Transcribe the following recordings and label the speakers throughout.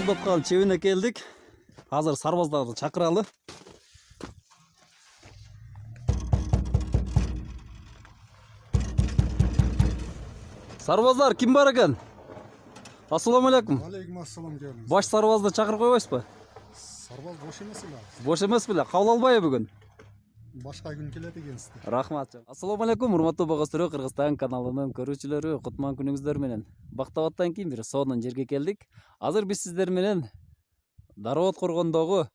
Speaker 1: Кулдаткан чебине келдик. Азыр сарбаздарды чакыралы. Сарбаздар ким бар экен? Ассаламу алейкум.
Speaker 2: Алейкум ассалам келиңиз.
Speaker 1: Баш сарбазды чакырып койбойсузбу?
Speaker 2: Сарбаз бош эмес эле.
Speaker 1: Бош эмес беле? Кабыл албайбы бүгүн?
Speaker 2: Башка күн келет экенсиз.
Speaker 1: Рахмат. Ассаламу алейкум, урматтуу Богостөрө Кыргызстан каналынын көрүүчүлөрү, кутман күнүңүздөр менен. Бактабаттан кийин бир сонун жерге келдик. Азыр биз сиздер менен Дароот коргондогу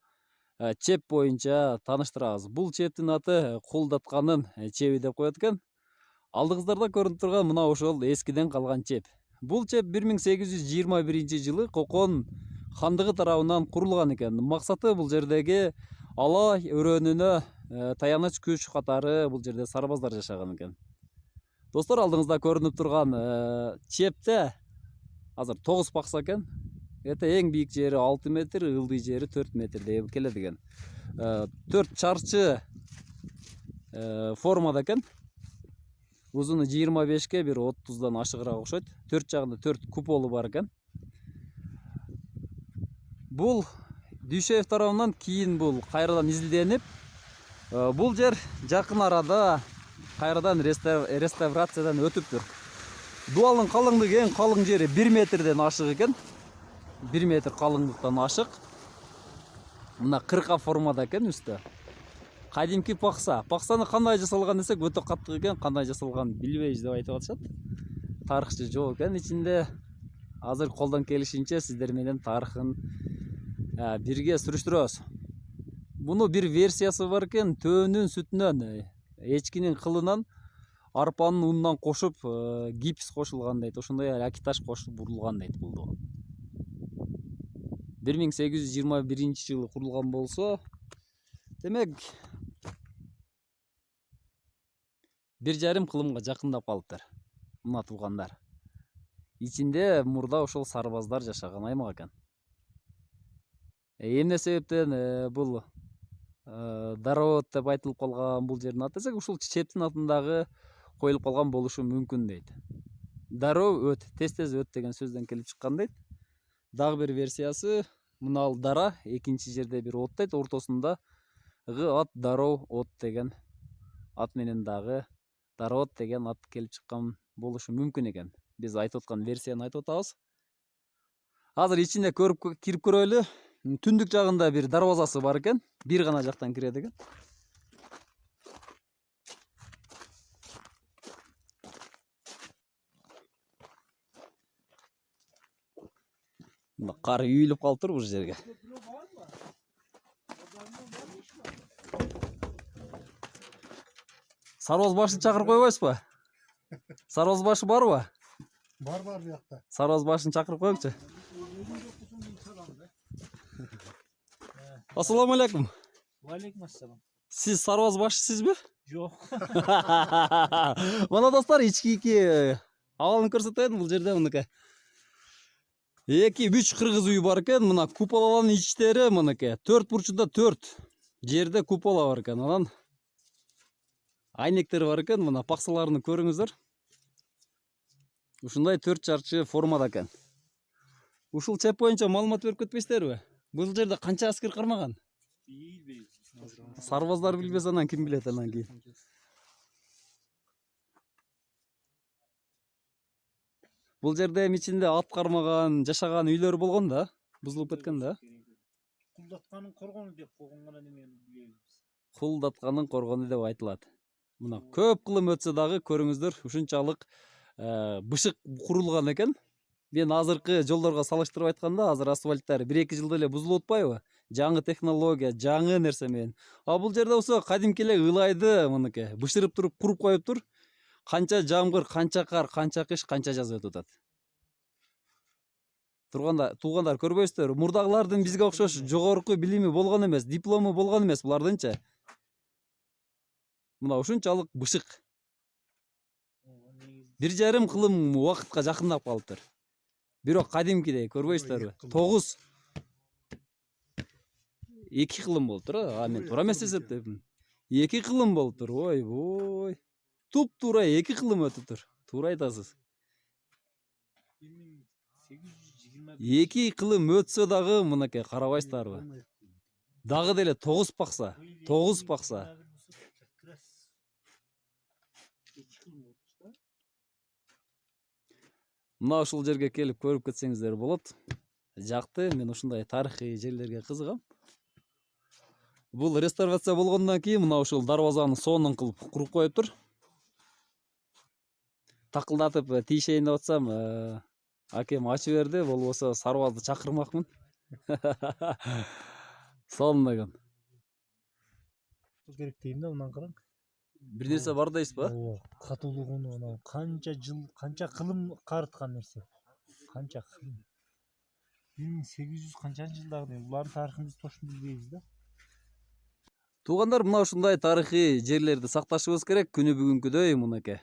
Speaker 1: чеп боюнча тааныштырабыз. Бул чептин аты Кулдатканын чеби деп коет экен. Алдыңыздарда көрүнүп турган мына ошол эскиден калган чеп. Бул чеп 1821-жылы Кокон хандыгы тарабынан курулган экен. Максаты бул жердеги ала өрөөнүнө таяныч күч катары бул жерде сарбаздар жашаган экен. Достор, алдыңызда көрүнүп турган чепте азыр 9 бакса экен. Эте эң бийик жери 6 метр, ылдый жери 4 метрдей келет экен. 4 чарчы формада экен. Узуну 25ке бир 30дан ашыгыраак окшойт. 4 жагында 4 куполу бар экен. Бул Дүйшеев тарабынан кийин бул кайрадан изилденип, бул жер жакын арада кайрадан реставрациядан өтүптүр. Дуалдын калыңдыгы эң калың жери 1 метрден ашык экен. 1 метр калыңдыктан ашык. Мына кырка формада экен үстү. Кадимки пакса. Паксаны кандай жасалган десек, өтө каттык экен. Кандай жасалган билбейбиз деп айтып атышат. Тарыхчы жок экен ичинде. Азыр колдон келишинче сиздер менен тарыхын бирге сүрүштүрөбүз. Буну бир версиясы бар экен. Төөнүн сүтүнөн, эчкинин кылынан, арпанын унунан кошуп, гипс кошулган дейт. Ошондой акиташ кошуп бурулган дейт бул. 1821-жылы курулган болсо, демек 1,5 кылымга жакындап калыптыр. Мына туугандар. Ичинде мурда ошол сарбаздар жашаган аймак экен. Эмне себептен бул Дароот деп айтылып калган бул жердин аты десек, ушул чептин атындагы коюлуп калган болушу мүмкүн дейт. Дароо өт, тез-тез өт деген сөздөн келип чыккан дейт. Дагы бир версиясы, мына ал дара, экинчи жерде бир от дейт, ортосунда ат Дароо от деген ат менен дагы Дароот деген ат келип чыккан болушу мүмкүн экен. Биз айтып аткан версияны айтып атабыз. Азыр ичине кирип көрөлү. Түндүк жагында бир дарбазасы бар экен. Бир гана жактан кирет экен. Кар үйүлүп калыптыр бул жерге. Сарбаз башын чакырып койбойсузбу? Сарбаз башы барбы?
Speaker 2: Бар буякта.
Speaker 1: Сарбаз башын чакырып коюңчу. Ассаламу алейкум.
Speaker 3: Валейкум ассалам.
Speaker 1: Сиз сарбаз башысызбы?
Speaker 3: Жок.
Speaker 1: Мына достор, ички абалын көрсөтөйүн. Бул жерде мынакей 2-3 кыргыз үйү бар экен. Мына куполалардын ичтери мынакей 4 бурчунда 4 жерде купола бар экен. Анан айнектер бар экен. Мына паксаларын көрүңүздөр. Ушундай 4 чарчы формада экен. Ушул чеп боюнча маалымат берип кетпейсиздерби? Бул жерде канча аскер кармаган?
Speaker 3: Билбейм.
Speaker 1: Сарбаздар билбесе анан ким билет анан кийин? Бул жерде ичинде ат кармаган, жашаган үйлөр болгон да, бузулуп кеткен да.
Speaker 3: Кулдатканын коргону деп койгон гана немени билебиз.
Speaker 1: Кулдатканын коргону деп айтылат. Мына көп кылым өтсө дагы көрүңүздөр, ушунчалык бышык курулган экен. Мен азыркы жолдорго салыштырып айтканда, азыр асфальттар 1-2 жылда эле бузулуп атпайбы? Жаңы технология, жаңы нерсе менен. А бул жерде болсо кадимки эле ылайды, мынакей, бышырып туруп, куруп коюптур. Канча жамгыр, канча кар, канча кыш, канча жаз өтүп атат. Туугандар көрбөйсүздөр, мурдагылардын бизге окшош жогорку билими болгон эмес, диплому болгон эмес булардынча. Мына ушунчалык бышык. 1,5 кылым убакытка жакындап калыптыр. Бирок кадимкидей көрбөйсүздөрбү? 9 2 кылым болуптур, мен туура эмес эсептепмин. 2 кылым болуптур. Ой. Туп-туура 2 кылым өтүптүр. Туура айтасыз.
Speaker 3: 1800
Speaker 1: 2 ыкылым өтсө дагы мынакей карабайсыздарбы? Дагы деле 9 бакса. 9 бакса. Мына ушул жерге келип көрүп кетсеңиздер болот. Жакты, мен ушундай тарыхый жерлерге кызыгам. Бул реставрация болгондон кийин мына ушул дарбазаны сонун кылып куруп коюптур. Такылдатып тийишейин деп атсам, акем ачып берди, болбосо сарбазды чакырмакмын. Сонун экен.
Speaker 3: керек дейм да, мындан караң.
Speaker 1: Бир нерсе бар дейсизби?
Speaker 3: Ооба, катуулугуну анау канча жыл, канча кылым карыткан нерсе. Канча кылым. 1800 канчанчы жылдагы, булардын тарыхын биз точно билбейбиз да.
Speaker 1: Туугандар, мына ушундай тарыхый жерлерди сакташыбыз керек, күнү бүгүнкүдөй мынакей.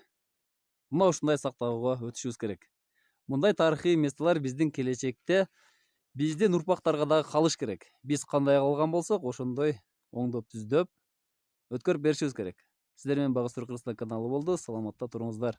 Speaker 1: Мына ушундай сактоого өтүшүбүз керек. Мындай тарыхый месталар биздин келечекте биздин урпактарга дагы калыш керек. Биз кандай калган болсок, ошондой оңдоп түздөп өткөрүп беришибиз керек. Сиздер менен Багыс Түрк Кыргызстан каналы болду. Саламатта туруңуздар.